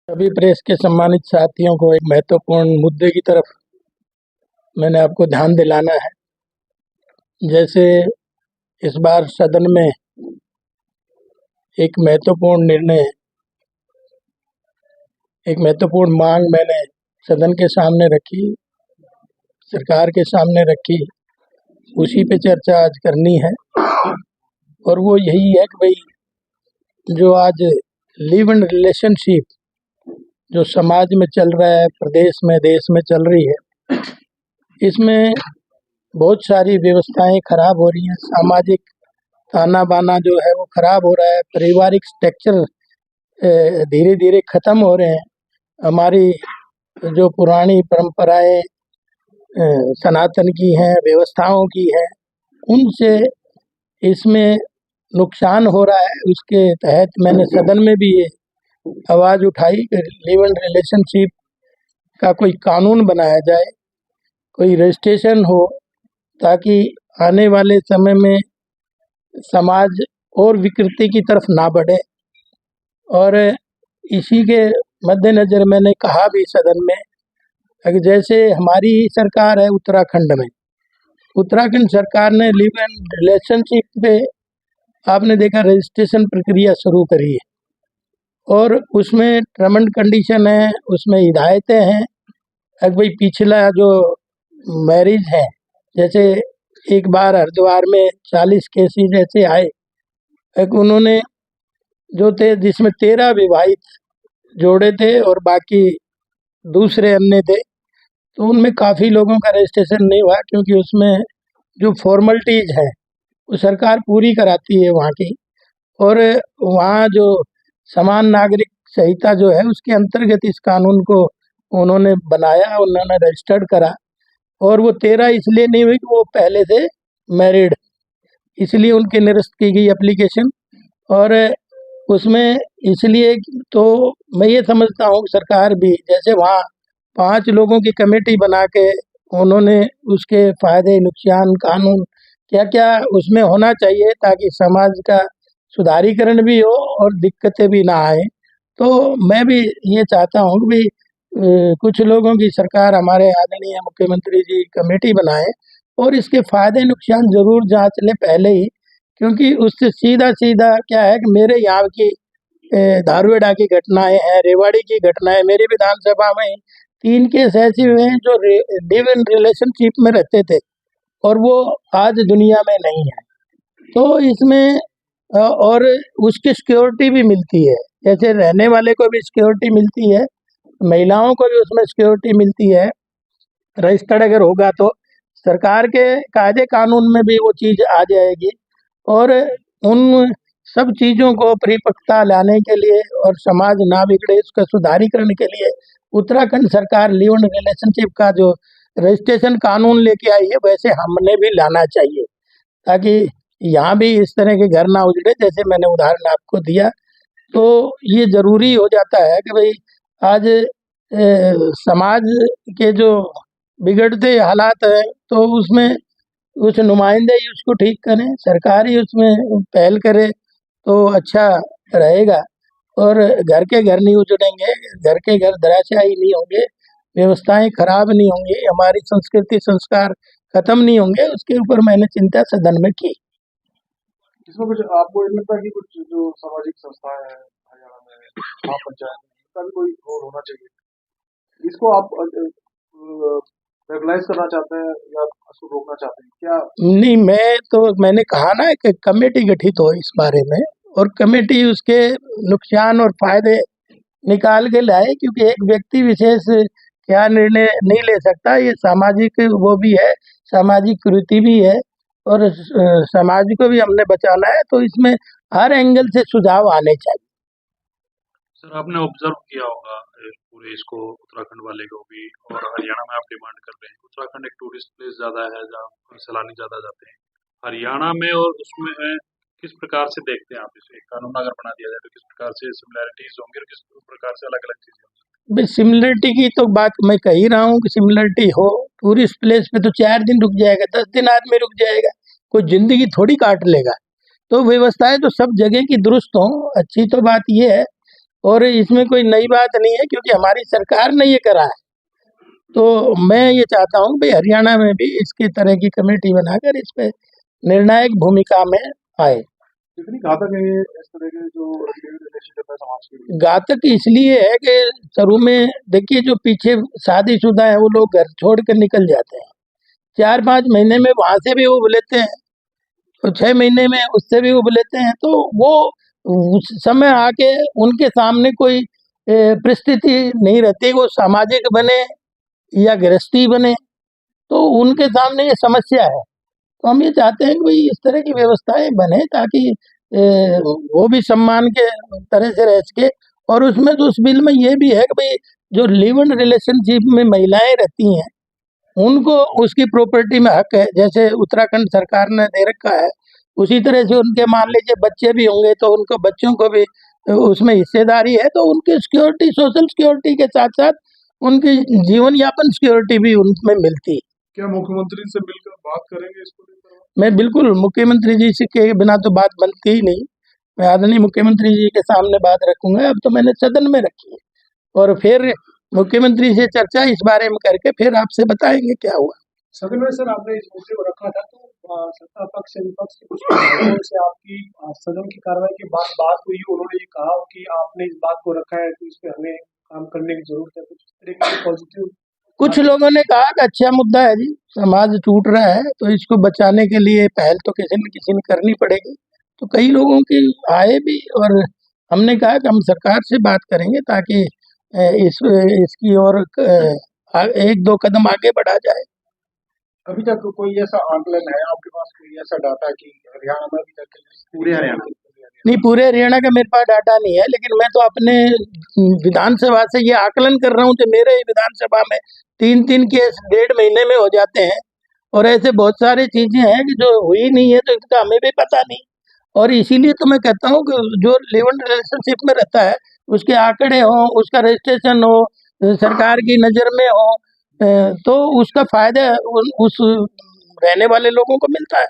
सभी प्रेस के सम्मानित साथियों को एक महत्वपूर्ण मुद्दे की तरफ मैंने आपको ध्यान दिलाना है। जैसे इस बार सदन में एक महत्वपूर्ण मांग मैंने सदन के सामने रखी, सरकार के सामने रखी, उसी पे चर्चा आज करनी है। और वो यही है कि भाई जो आज लिव इन रिलेशनशिप जो समाज में चल रहा है, प्रदेश में, देश में चल रही है, इसमें बहुत सारी व्यवस्थाएं खराब हो रही हैं। सामाजिक ताना बाना जो है वो खराब हो रहा है। पारिवारिक स्ट्रक्चर धीरे धीरे खत्म हो रहे हैं। हमारी जो पुरानी परंपराएं सनातन की हैं, व्यवस्थाओं की हैं, उनसे इसमें नुकसान हो रहा है। उसके तहत मैंने सदन में भी ये आवाज़ उठाई कि लिव इन रिलेशनशिप का कोई कानून बनाया जाए, कोई रजिस्ट्रेशन हो, ताकि आने वाले समय में समाज और विकृति की तरफ ना बढ़े। और इसी के मद्देनज़र मैंने कहा भी सदन में कि जैसे हमारी ही सरकार है उत्तराखंड में, उत्तराखंड सरकार ने लिव इन रिलेशनशिप पे आपने देखा रजिस्ट्रेशन प्रक्रिया शुरू करी है, और उसमें टर्म एंड कंडीशन है, उसमें हिदायतें हैं। अगर भाई पिछला जो मैरिज है, जैसे एक बार हरिद्वार में 40 केसेज ऐसे आए, एक उन्होंने जो थे जिसमें 13 विवाहित जोड़े थे और बाकी दूसरे अन्य थे, तो उनमें काफ़ी लोगों का रजिस्ट्रेशन नहीं हुआ, क्योंकि उसमें जो फॉर्मेलिटीज़ हैं वो सरकार पूरी कराती है वहाँ की। और वहाँ जो समान नागरिक संहिता जो है उसके अंतर्गत इस कानून को उन्होंने बनाया, उन्होंने रजिस्टर्ड करा। और वो 13 इसलिए नहीं हुई कि वो पहले से मैरिड, इसलिए उनके निरस्त की गई एप्लीकेशन। और उसमें इसलिए तो मैं ये समझता हूँ कि सरकार भी जैसे वहाँ 5 लोगों की कमेटी बना के उन्होंने उसके फ़ायदे नुकसान कानून क्या क्या उसमें होना चाहिए, ताकि समाज का सुधारीकरण भी हो और दिक्कतें भी ना आए। तो मैं भी ये चाहता हूँ कि कुछ लोगों की सरकार, हमारे आदरणीय मुख्यमंत्री जी कमेटी बनाए और इसके फ़ायदे नुकसान ज़रूर जांच लें पहले ही, क्योंकि उससे सीधा सीधा क्या है कि मेरे यहाँ की धारवेड़ा की घटनाएं हैं, रेवाड़ी की घटनाएं, मेरी विधानसभा में 3 केस ऐसे हुए हैं जो लिव इन रिलेशनशिप में रहते थे और वो आज दुनिया में नहीं है। तो इसमें और उसकी सिक्योरिटी भी मिलती है, जैसे रहने वाले को भी सिक्योरिटी मिलती है, महिलाओं को भी उसमें सिक्योरिटी मिलती है। रजिस्टर्ड अगर होगा तो सरकार के कायदे कानून में भी वो चीज़ आ जाएगी। और उन सब चीज़ों को परिपक्वता लाने के लिए और समाज ना बिगड़े इसका सुधारीकरण के लिए उत्तराखंड सरकार लिव इन रिलेशनशिप का जो रजिस्ट्रेशन कानून लेके आई है, वैसे हमने भी लाना चाहिए, ताकि यहाँ भी इस तरह के घर ना उजड़े, जैसे मैंने उदाहरण आपको दिया। तो ये ज़रूरी हो जाता है कि भाई आज समाज के जो बिगड़ते हालात हैं तो उसमें कुछ नुमाइंदे ही उसको ठीक करें, सरकार ही उसमें पहल करे तो अच्छा रहेगा। और घर के घर नहीं उजड़ेंगे, घर के घर धराशायी नहीं होंगे, व्यवस्थाएं खराब नहीं होंगी, हमारी संस्कृति संस्कार खत्म नहीं होंगे। उसके ऊपर मैंने चिंता सदन में की। इसमें कुछ आपको ये लगता है कि कुछ जो सामाजिक संस्थाएं हैं हरियाणा में, महापंचायत, इसका भी कोई रोल होना चाहिए? इसको आप रेगुलाइज करना चाहते हैं या इसको रोकना चाहते हैं क्या? नहीं, मैंने कहा ना कि कमेटी गठित हो इस बारे में, और कमेटी उसके नुकसान और फायदे निकाल के लाए, क्योंकि एक व्यक्ति विशेष क्या निर्णय नहीं ले सकता। ये सामाजिक वो भी है, सामाजिक कुरीति भी है, और समाज को भी हमने बचाना है, तो इसमें हर एंगल से सुझाव आने चाहिए। सर, आपने ऑब्जर्व किया होगा पूरे इसको उत्तराखंड वाले को भी, और हरियाणा में आप डिमांड कर रहे हैं। उत्तराखंड एक टूरिस्ट प्लेस ज़्यादा है जहाँ सैलानी ज़्यादा जाते हैं। हरियाणा में और उसमें है, किस प्रकार से देखते हैं आप इसे? एक कानून अगर बना दिया जाए तो किस प्रकार से सिमिलैरिटीज होंगी और किस प्रकार से अलग अलग चीज़ें होंगी? सिमिलरिटी की तो बात मैं कह ही रहा हूँ कि सिमिलरिटी हो। टूरिस्ट प्लेस पे तो 4 दिन रुक जाएगा, 10 दिन आदमी रुक जाएगा, कोई जिंदगी थोड़ी काट लेगा। तो व्यवस्थाएं तो सब जगह की दुरुस्त हों। अच्छी तो बात ये है और इसमें कोई नई बात नहीं है, क्योंकि हमारी सरकार ने ये करा है। तो मैं ये चाहता हूँ भाई हरियाणा में भी इसकी तरह की कमेटी बनाकर इस पे निर्णायक भूमिका में आए। कितनी घातक है ये इस तरह के जो रिलेशनशिप है समाज के लिए? घातक इसलिए है कि शुरू में देखिए, जो पीछे शादीशुदा है वो लोग घर छोड़ कर निकल जाते हैं, 4-5 महीने में वहां से भी उब लेते हैं, तो 6 महीने में उससे भी उब लेते हैं। तो वो उस समय आके उनके सामने कोई परिस्थिति नहीं रहती, वो सामाजिक बने या गृहस्थी बने, तो उनके सामने ये समस्या है। तो हम ये चाहते हैं कि भाई इस तरह की व्यवस्थाएं बने ताकि वो भी सम्मान के तरह से रह सके। और उसमें तो उस बिल में ये भी है कि भाई जो लिव इन रिलेशनशिप में महिलाएं रहती हैं उनको उसकी प्रॉपर्टी में हक है, जैसे उत्तराखंड सरकार ने दे रखा है। उसी तरह से उनके मान लीजिए बच्चे भी होंगे तो उनको बच्चों को भी उसमें हिस्सेदारी है, तो उनकी सिक्योरिटी, सोशल सिक्योरिटी के साथ साथ उनकी जीवन यापन सिक्योरिटी भी उनमें मिलती है। क्या मुख्यमंत्री से मिलकर बात करेंगे इसको लेकर? मैं बिल्कुल मुख्यमंत्री जी से के बिना तो बात बनती ही नहीं। मैं आदरणीय मुख्यमंत्री जी के सामने बात रखूंगा। अब तो मैंने सदन में रखी है और फिर मुख्यमंत्री से चर्चा इस बारे में करके फिर आपसे बताएंगे क्या हुआ। सदन में सर आपने इस मुद्दे को रखा था, तो सत्ता पक्ष से विपक्ष के कुछ विधायकों से आपकी सदन की कार्रवाई के बाद बात हुई, उन्होंने ये कहा कि आपने इस बात को रखा है तो इस पे हमें काम करने की जरूरत है, कुछ इस तरीके के पॉजिटिव? कुछ लोगों ने कहा कि अच्छा मुद्दा है जी, समाज टूट रहा है तो इसको बचाने के लिए पहल तो किसी न किसी ने करनी पड़ेगी। तो कई लोगों की आए भी और हमने कहा कि हम सरकार से बात करेंगे ताकि इसकी और 1-2 कदम आगे बढ़ा जाए। अभी तक कोई ऐसा आंकलन है आपके पास, कोई ऐसा डाटा कि हरियाणा में अभी तक पूरे हरियाणा नहीं, पूरे हरियाणा का मेरे पास डाटा नहीं है, लेकिन मैं तो अपने विधानसभा से ये आकलन कर रहा हूँ कि मेरे विधानसभा में 3-3 केस 1.5 महीने में हो जाते हैं। और ऐसे बहुत सारी चीजें हैं कि जो हुई नहीं है तो इसका हमें भी पता नहीं। और इसीलिए तो मैं कहता हूँ कि जो लिव इन रिलेशनशिप में रहता है उसके आंकड़े हो, उसका रजिस्ट्रेशन हो, सरकार की नज़र में हो, तो उसका फायदा उस रहने वाले लोगों को मिलता है।